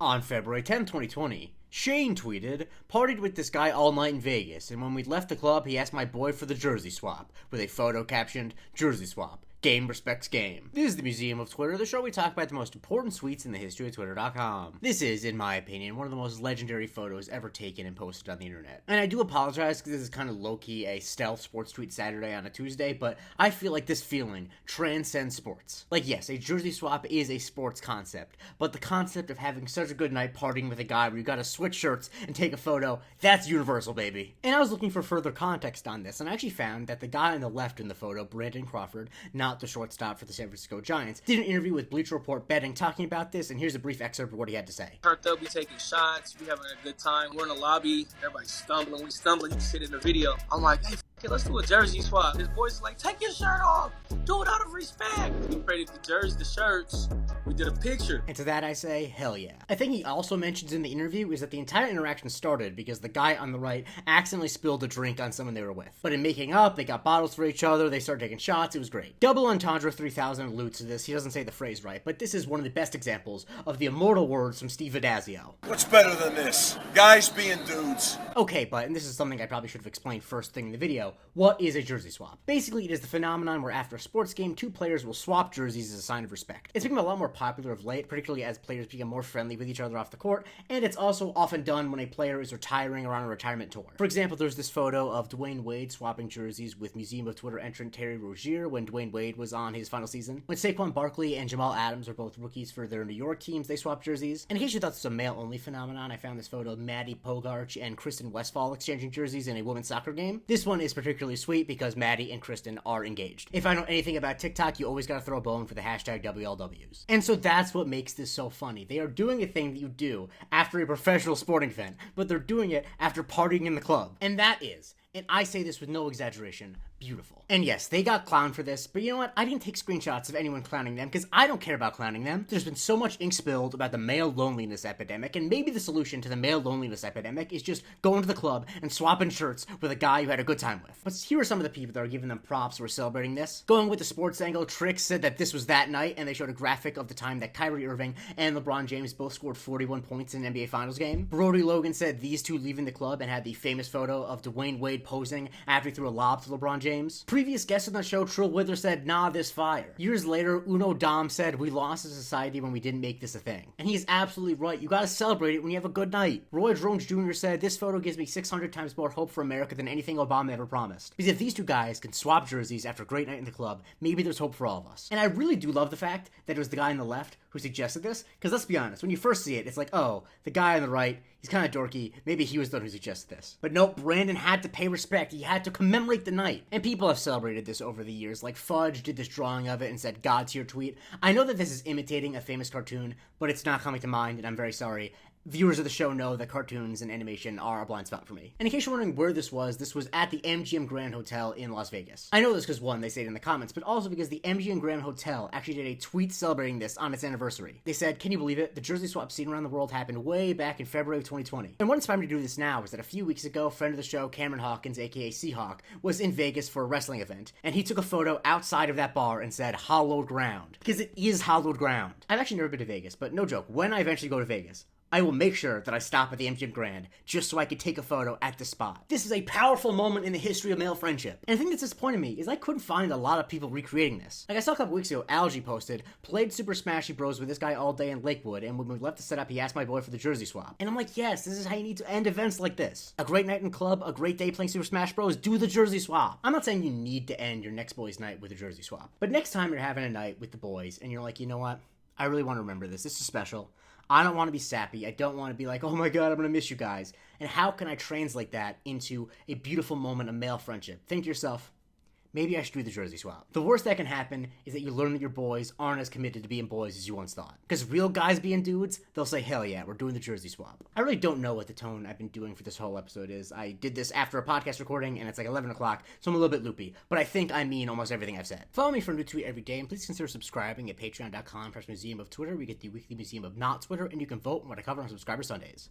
On February 10th, 2020, Shane tweeted, "Partied with this guy all night in Vegas, and when we left the club, he asked my boy for the jersey swap," with a photo captioned, "Jersey swap. Game respects game." This is the Museum of Twitter, the show where we talk about the most important tweets in the history of Twitter.com. This is, in my opinion, one of the most legendary photos ever taken and posted on the internet. And I do apologize because this is kind of low-key a stealth sports tweet Saturday on a Tuesday, but I feel like this feeling transcends sports. Like, yes, a jersey swap is a sports concept, but the concept of having such a good night partying with a guy where you gotta switch shirts and take a photo, that's universal, baby. And I was looking for further context on this, and I actually found that the guy on the left in the photo, Brandon Crawford, not the shortstop for the San Francisco Giants, did an interview with Bleacher Report Betting talking about this, and here's a brief excerpt of what he had to say. They'll be taking shots, we having a good time, we're in the lobby, everybody's stumbling, we stumbling, you sit in the video. I'm like, hey, let's do a jersey swap. His boy's like, take your shirt off, do it out of respect. We traded the jerseys, the shirts, we did a picture. And to that I say, hell yeah. I think he also mentions in the interview is that the entire interaction started because the guy on the right accidentally spilled a drink on someone they were with. But in making up, they got bottles for each other, they started taking shots, it was great. Double Entendre 3000 alludes to this, he doesn't say the phrase right, but this is one of the best examples of the immortal words from Steve Addazio. What's better than this? Guys being dudes. Okay, but, and this is something I probably should have explained first thing in the video, what is a jersey swap? Basically, it is the phenomenon where after a sports game, two players will swap jerseys as a sign of respect. It's become a lot more popular of late, particularly as players become more friendly with each other off the court, and it's also often done when a player is retiring or on a retirement tour. For example, there's this photo of Dwayne Wade swapping jerseys with Museum of Twitter entrant Terry Rozier when Dwayne Wade was on his final season. When Saquon Barkley and Jamal Adams are both rookies for their New York teams, they swap jerseys. And in case you thought this was a male-only phenomenon, I found this photo of Maddie Pogarch and Kristen Westphal exchanging jerseys in a women's soccer game. This one is particularly sweet because Maddie and Kristen are engaged. If I know anything about TikTok, you always gotta throw a bone for the hashtag WLWs. And so that's what makes this so funny. They are doing a thing that you do after a professional sporting event, but they're doing it after partying in the club. And that is, and I say this with no exaggeration, beautiful. And yes, they got clowned for this, but you know what? I didn't take screenshots of anyone clowning them because I don't care about clowning them. There's been so much ink spilled about the male loneliness epidemic, and maybe the solution to the male loneliness epidemic is just going to the club and swapping shirts with a guy you had a good time with. But here are some of the people that are giving them props who are celebrating this. Going with the sports angle, Trix said that this was that night, and they showed a graphic of the time that Kyrie Irving and LeBron James both scored 41 points in an NBA Finals game. Brody Logan said these two leaving the club and had the famous photo of Dwayne Wade posing after he threw a lob to LeBron James. Previous guest on the show, Trill Wither, said, "Nah, this fire." Years later, Uno Dom said, "We lost as a society when we didn't make this a thing." And he is absolutely right. You gotta celebrate it when you have a good night. Roy Jones Jr. said, "This photo gives me 600 times more hope for America than anything Obama ever promised." Because if these two guys can swap jerseys after a great night in the club, maybe there's hope for all of us. And I really do love the fact that it was the guy on the left who suggested this, because let's be honest, when you first see it, it's like, oh, the guy on the right, he's kind of dorky, maybe he was the one who suggested this. But nope, Brandon had to pay respect, he had to commemorate the night. And people have celebrated this over the years, like Fudge did this drawing of it and said, "God tier tweet." I know that this is imitating a famous cartoon, but it's not coming to mind, and I'm very sorry. Viewers of the show know that cartoons and animation are a blind spot for me. And in case you're wondering where this was at the MGM Grand Hotel in Las Vegas. I know this because, one, they say it in the comments, but also because the MGM Grand Hotel actually did a tweet celebrating this on its anniversary. They said, "Can you believe it? The jersey swap seen around the world happened way back in February of 2020. And what inspired me to do this now is that a few weeks ago, friend of the show, Cameron Hawkins, aka Seahawk, was in Vegas for a wrestling event, and he took a photo outside of that bar and said, 'Hallowed ground.' Because it is hallowed ground." I've actually never been to Vegas, but no joke, when I eventually go to Vegas, I will make sure that I stop at the MGM Grand just so I could take a photo at the spot. This is a powerful moment in the history of male friendship. And the thing that's disappointed me is I couldn't find a lot of people recreating this. Like I saw a couple weeks ago, Algie posted, "Played Super Smashy Bros with this guy all day in Lakewood, and when we left the setup, he asked my boy for the jersey swap." And I'm like, yes, this is how you need to end events like this. A great night in the club, a great day playing Super Smash Bros, do the jersey swap. I'm not saying you need to end your next boys' night with a jersey swap. But next time you're having a night with the boys, and you're like, you know what? I really want to remember this. This is special. I don't want to be sappy. I don't want to be like, oh my god, I'm going to miss you guys. And how can I translate that into a beautiful moment of male friendship? Think to yourself, maybe I should do the jersey swap. The worst that can happen is that you learn that your boys aren't as committed to being boys as you once thought. Because real guys being dudes, they'll say, hell yeah, we're doing the jersey swap. I really don't know what the tone I've been doing for this whole episode is. I did this after a podcast recording, and it's like 11 o'clock, so I'm a little bit loopy. But I think I mean almost everything I've said. Follow me for a new tweet every day, and please consider subscribing at patreon.com/Museum of Twitter. We get the weekly Museum of Not Twitter, and you can vote on what I cover on Subscriber Sundays.